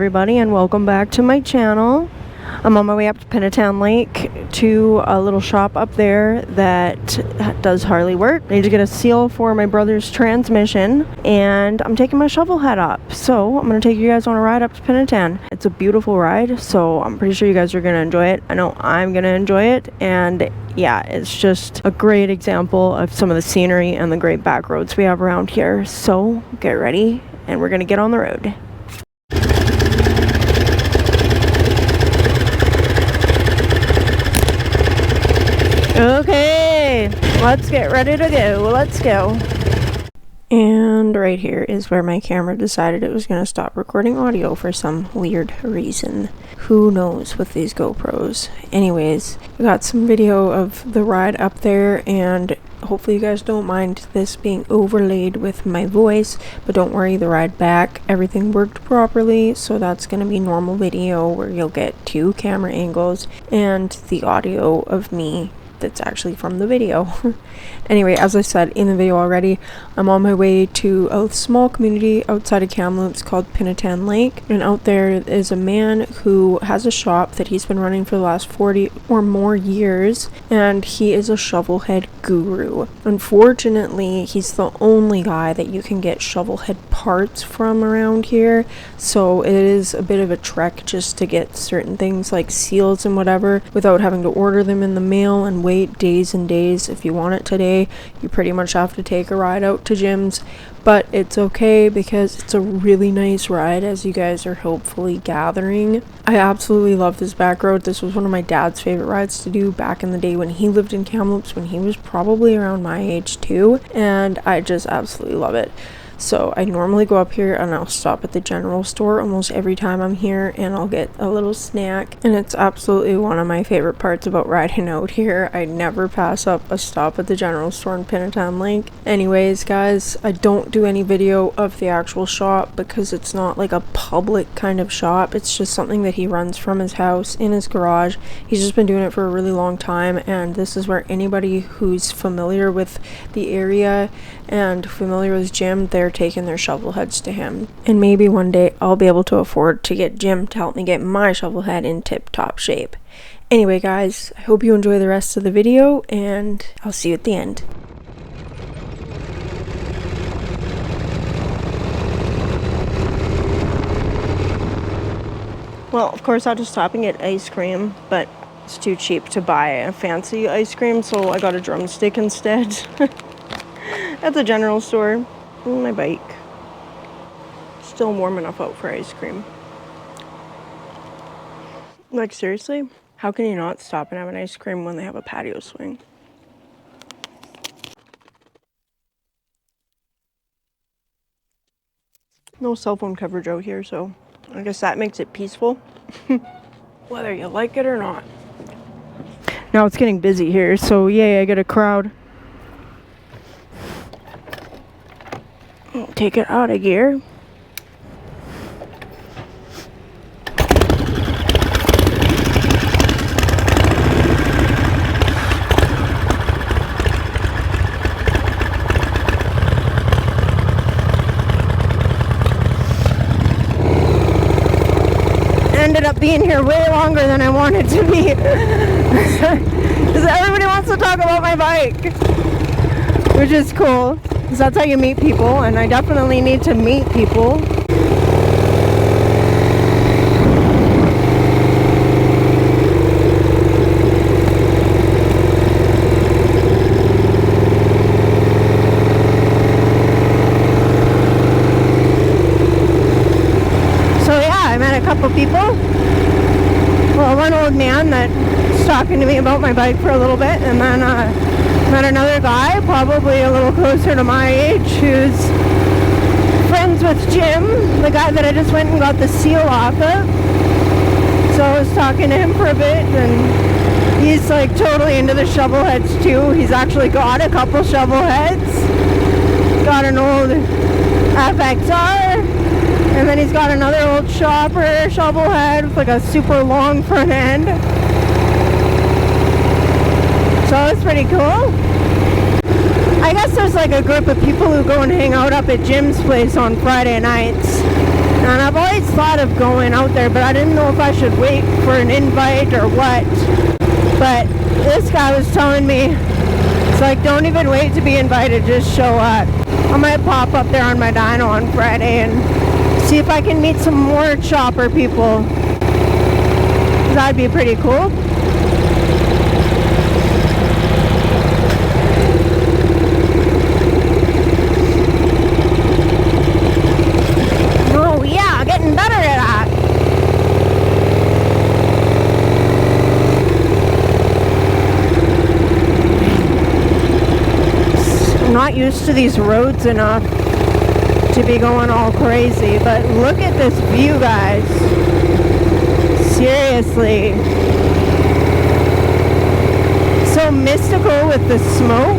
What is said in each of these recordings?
everybody, and welcome back to my channel. I'm on my way up to Penettown Lake to a little shop up there that does Harley work. I need to get a seal for my brother's transmission, and I'm taking my Shovelhead up. So I'm going to take you guys on a ride up to Penettown. It's a beautiful ride, so I'm pretty sure you guys are going to enjoy it. I know I'm going to enjoy it, and yeah, it's just a great example of some of the scenery and the great back roads we have around here. So get ready, and we're going to get on the road. Okay, let's get ready to go. Let's go. And right here is where my camera decided it was going to stop recording audio for some weird reason. Who knows with these GoPros. Anyways, I got some video of the ride up there, and hopefully you guys don't mind this being overlaid with my voice, but don't worry, the ride back, everything worked properly, so that's going to be normal video where you'll get two camera angles and the audio of me that's actually from the video. Anyway, as I said in the video already, I'm on my way to a small community outside of Kamloops called Penettown Lake, and out there is a man who has a shop that he's been running for the last 40 or more years, and he is a Shovelhead guru. Unfortunately, he's the only guy that you can get Shovelhead parts from around here, so it is a bit of a trek just to get certain things like seals and whatever without having to order them in the mail and wait days and days. If you want it today, you pretty much have to take a ride out to Jim's, but it's okay because it's a really nice ride, as you guys are hopefully gathering. I absolutely love this back road. This was one of my dad's favorite rides to do back in the day when he lived in Kamloops, when he was probably around my age too, and I just absolutely love it. So I normally go up here and I'll stop at the general store almost every time I'm here, and I'll get a little snack, and it's absolutely one of my favorite parts about riding out here. I never pass up a stop at the general store in Penettown Lake. Anyways, guys, I don't do any video of the actual shop because it's not like a public kind of shop. It's just something that he runs from his house in his garage. He's just been doing it for a really long time, and this is where anybody who's familiar with the area and familiar with Jim, they're taking their Shovelheads to him. And maybe one day I'll be able to afford to get Jim to help me get my Shovelhead in tip-top shape. Anyway, guys, I hope you enjoy the rest of the video, and I'll see you at the end. Well, of course I was stopping at ice cream, but it's too cheap to buy a fancy ice cream, so I got a drumstick instead. At the general store. My bike. Still warm enough out for ice cream. Like, seriously? How can you not stop and have an ice cream when they have a patio swing? No cell phone coverage out here, so I guess that makes it peaceful. Whether you like it or not. Now it's getting busy here, so yay, I get a crowd. Take it out of gear. Ended up being here way longer than I wanted to be. Because everybody wants to talk about my bike, which is cool. Because that's how you meet people, and I definitely need to meet people. So yeah, I met a couple people. Well, one old man that was talking to me about my bike for a little bit, and then met another guy, probably a little closer to my age, who's friends with Jim, the guy that I just went and got the seal off of. So I was talking to him for a bit, and he's like totally into the Shovelheads too. He's actually got a couple Shovelheads. Got an old FXR, and then he's got another old shopper Shovelhead with like a super long front end. So it's pretty cool. I guess there's like a group of people who go and hang out up at Jim's place on Friday nights. And I've always thought of going out there, but I didn't know if I should wait for an invite or what. But this guy was telling me, it's like, don't even wait to be invited, just show up. I might pop up there on my dyno on Friday and see if I can meet some more chopper people. That'd be pretty cool. Oh yeah, getting better at that. I'm not used to these roads enough to be going all crazy, but look at this view, guys. Seriously. So mystical with the smoke.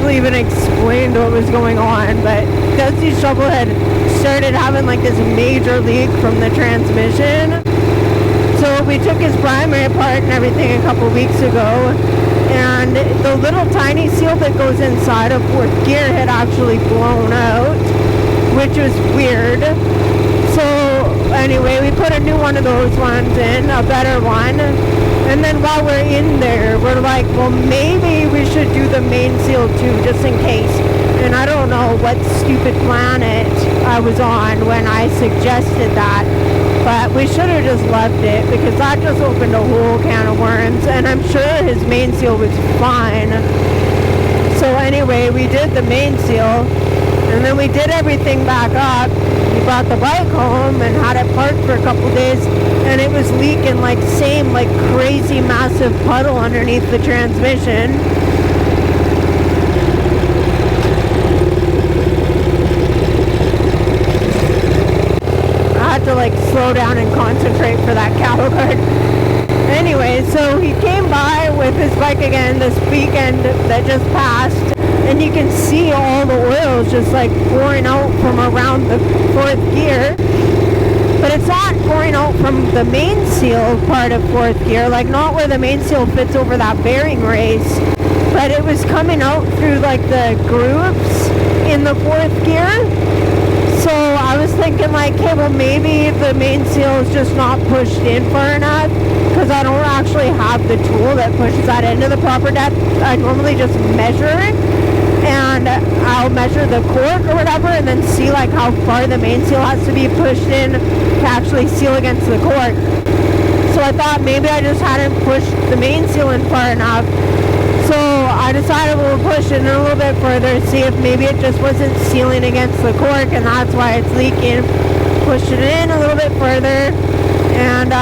Even explained what was going on, but Dusty Shovelhead started having like this major leak from the transmission. So we took his primary apart and everything a couple weeks ago, and the little tiny seal that goes inside of fourth gear had actually blown out, which was weird. So anyway, we put a new one of those ones in, a better one. And then while we're in there, we're like, well, maybe we should do the main seal too, just in case. And I don't know what stupid planet I was on when I suggested that. But we should have just left it, because that just opened a whole can of worms. And I'm sure his main seal was fine. So anyway, we did the main seal. And then we did everything back up. We brought the bike home and had it parked for a couple days, and it was leaking like same like crazy massive puddle underneath the transmission. I had to like slow down and concentrate for that cattle guard. Anyway, so he came by with his bike again this weekend that just passed. And you can see all the oils just like pouring out from around the fourth gear. But it's not pouring out from the main seal part of fourth gear, like not where the main seal fits over that bearing race. But it was coming out through like the grooves in the fourth gear. So I was thinking like, hey, well maybe the main seal is just not pushed in far enough, because I don't actually have the tool that pushes that into the proper depth. I normally just measure it, and I'll measure the cork or whatever and then see like how far the main seal has to be pushed in to actually seal against the cork. So I thought maybe I just hadn't pushed the main seal in far enough. So I decided we'll push it in a little bit further, see if maybe it just wasn't sealing against the cork and that's why it's leaking. Pushed it in a little bit further, and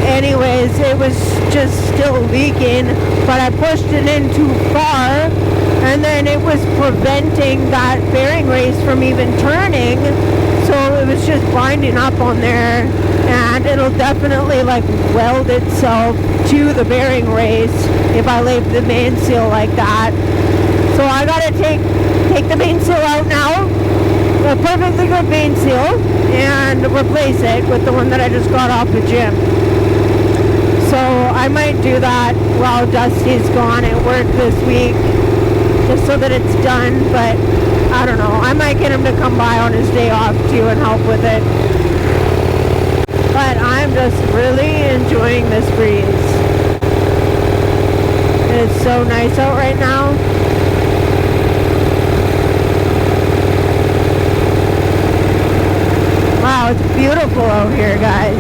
anyways, it was just still leaking, but I pushed it in too far, and then it was preventing that bearing race from even turning, so it was just binding up on there, and it'll definitely like weld itself to the bearing race if I leave the main seal like that. So I gotta take the main seal out now, a perfectly good main seal, and replace it with the one that I just got off the gym. So I might do that while Dusty's gone at work this week, just so that it's done, but I don't know. I might get him to come by on his day off too and help with it. But I'm just really enjoying this breeze. It's so nice out right now. beautiful out here, guys.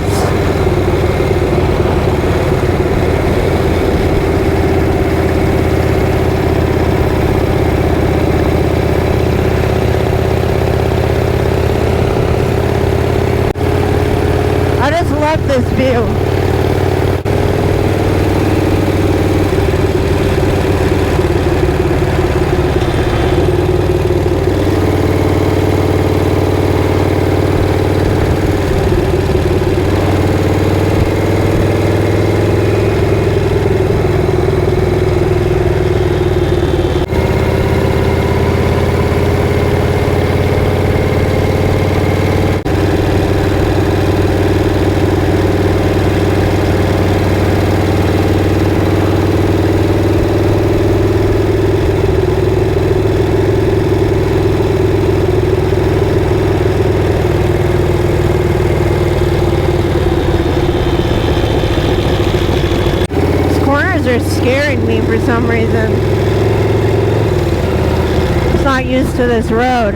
I just love this view. Are scaring me for some reason. It's not used to this road.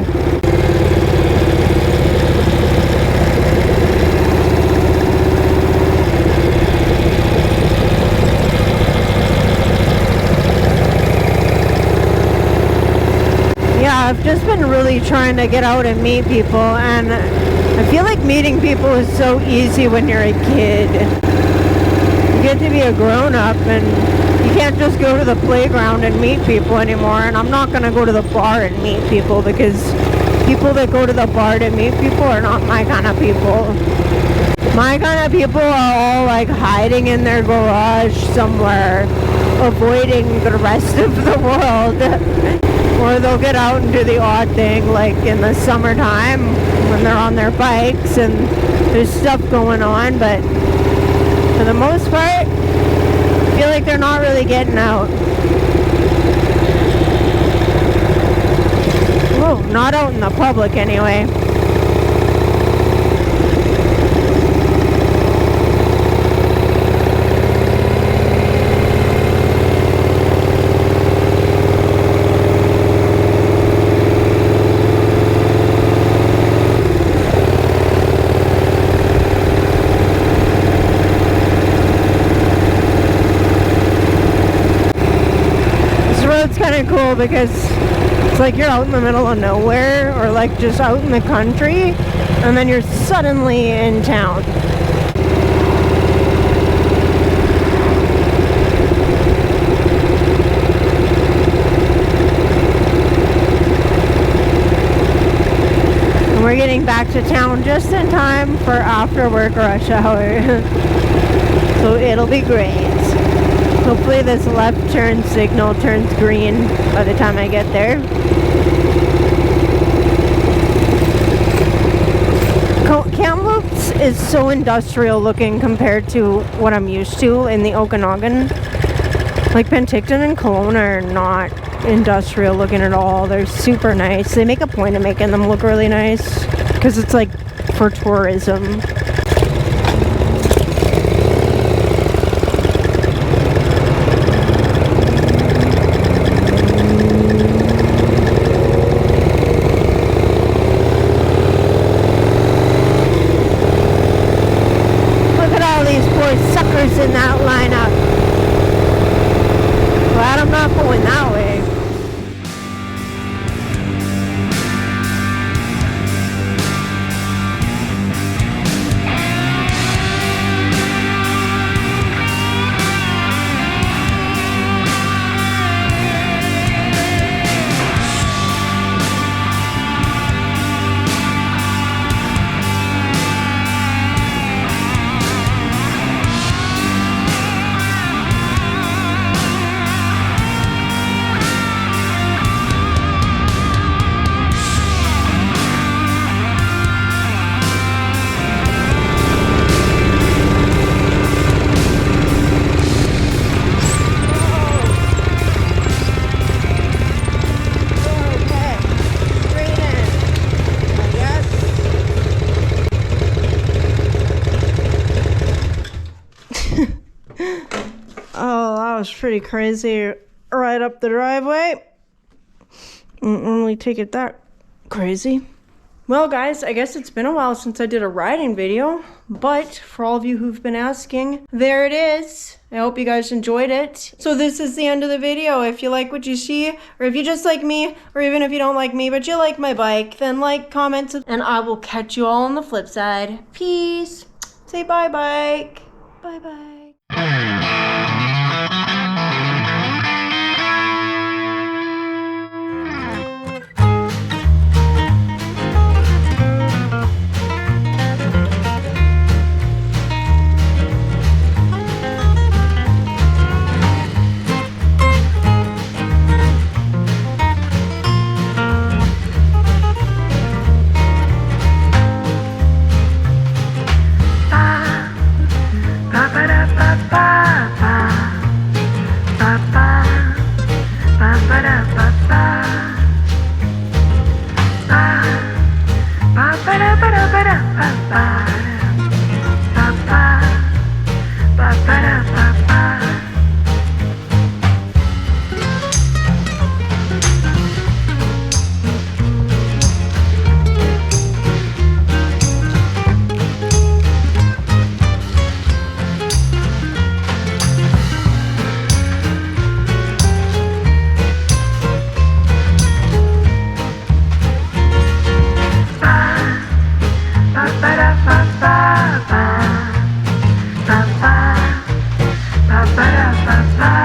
Yeah, I've just been really trying to get out and meet people, and I feel like meeting people is so easy when you're a kid. Get to be a grown-up, and you can't just go to the playground and meet people anymore. And I'm not gonna go to the bar and meet people, because people that go to the bar to meet people are not my kind of people. My kind of people are all like hiding in their garage somewhere, avoiding the rest of the world. Or they'll get out and do the odd thing, like in the summertime when they're on their bikes and there's stuff going on, but for the most part, I feel like they're not really getting out. Whoa, not out in the public anyway. It's kind of cool because it's like you're out in the middle of nowhere, or like just out in the country, and then you're suddenly in town. And we're getting back to town just in time for after work rush hour. So it'll be great. Hopefully this left turn signal turns green by the time I get there. Kamloops is so industrial looking compared to what I'm used to in the Okanagan. Like Penticton and Kelowna are not industrial looking at all. They're super nice. They make a point of making them look really nice because it's like for tourism. In that lineup. Glad I'm not going that way. Oh, that was pretty crazy. Right up the driveway. Don't normally take it that crazy. Well, guys, I guess it's been a while since I did a riding video, but for all of you who've been asking, there it is. I hope you guys enjoyed it. So this is the end of the video. If you like what you see, or if you just like me, or even if you don't like me, but you like my bike, then like, comment, and I will catch you all on the flip side. Peace. Say bye, bike. Bye-bye. Ba ba ba ba ba ba ba.